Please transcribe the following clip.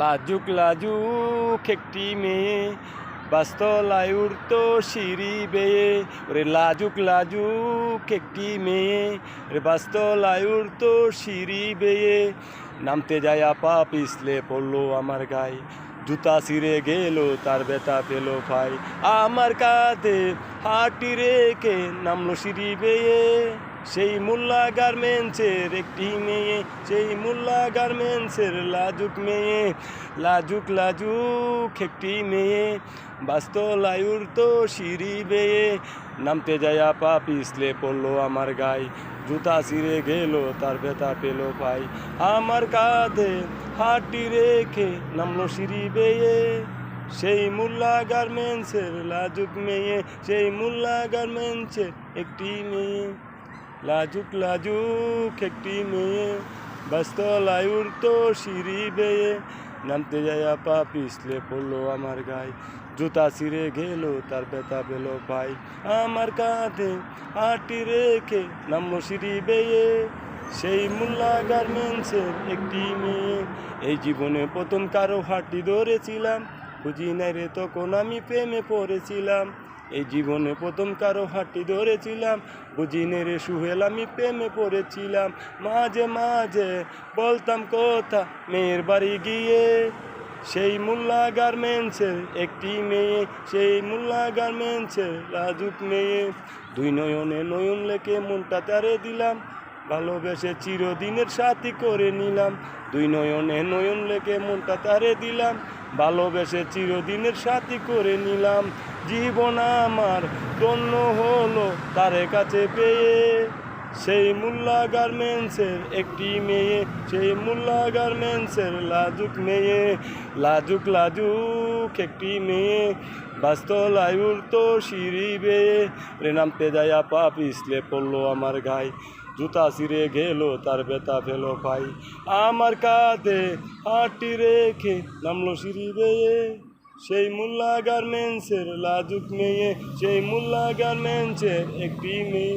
লাজুক লাজুক একটি মেয়ে বাস্তলায় উড়তো সিঁড়ি বেয়ে। ওরে লাজুক লাজুক একটি মেয়ে রে বাস্তলায় উড়তো সিঁড়ি বেয়ে। নামতে যায় আপা পিছলে পড়লো আমার গায়ে, জুতা ছিঁড়ে গেল তার ব্যথা পেল ভাই। আমার কাঁধে হাঁটি রেখে নামলো সিঁড়ি বেয়ে। সেই মোল্লা গার্মেন্টসের একটি মেয়ে, সেই মোল্লা গার্মেন্টসের লাজুক মেয়ে। লাজুক লাজুক একটি মেয়ে বাস্তলায় উড়তো সিঁড়ি বেয়ে। নামতে যায় আপা পিছলে পড়লো আমার গায়ে, জুতা ছিঁড়ে গেল তার ব্যথা পেল ভাই। আমার কাঁধে হাঁটি রেখে নামলো সিঁড়ি বেয়ে। সেই মোল্লা গার্মেন্টসের লাজুক মেয়ে, সেই মোল্লা গার্মেন্টসের একটি মেয়ে। লাজুক লাজুক একটি মেয়ে বাস্তলায় উড়তো সিঁড়ি বেয়ে। নামতে যায় আপা পিছলে পড়লো আমার গায়ে, জুতা ছিঁড়ে গেল তার ব্যথা পেল ভাই। আমার কাঁধে হাঁটি রেখে নামলো সিঁড়ি বেয়ে। সেই মোল্লা গার্মেন্টসের একটি মেয়ে। এই জীবনে প্রথম কারো হাঁটি ধরেছিলাম, বুঝি নাই রে তখন আমি প্রেমে পড়েছিলাম। এই জীবনে প্রথম কারো হাঁটি ধরেছিলাম, বুঝি নে রে সুহেল আমি প্রেমে পড়েছিলাম। মাঝে মাঝে বলতাম কথা মেয়ের বাড়ি গিয়ে। সেই মোল্লা গার্মেন্টসের একটি মেয়ে, সেই মোল্লা গার্মেন্টসের লাজুক মেয়ে। দুই নয়নে নয়ন লেকে মনটা তারে দিলাম, ভালোবেসে চিরদিনের সাথী করে নিলাম। দুই নয়নে নয়ন লেকে মনটা তারে দিলাম, ভালোবেসে চিরদিনের সাথী করে নিলাম। জীবন আমার ধন্য হলো তারে কাছে পেয়ে। সেই মোল্লা গার্মেন্টসের একটি মেয়ে, সেই মোল্লা গার্মেন্টসের লাজুক মেয়ে। লাজুক লাজুক একটি মেয়ে বাস্তলায় উড়তো সিঁড়ি বেয়ে। রে নামতে যায় আপা পিছলে পড়লো আমার গায়ে, জুতা ছিঁড়ে গেল তার ব্যথা ফেলো ভাই। আমার কাঁধে হাঁটি রেখে নামলো সিঁড়ি বেয়ে। সেই মোল্লা গার্মেন্টসের লাজুক মেয়ে, সেই মোল্লা গার্মেন্টসের একটি মেয়ে।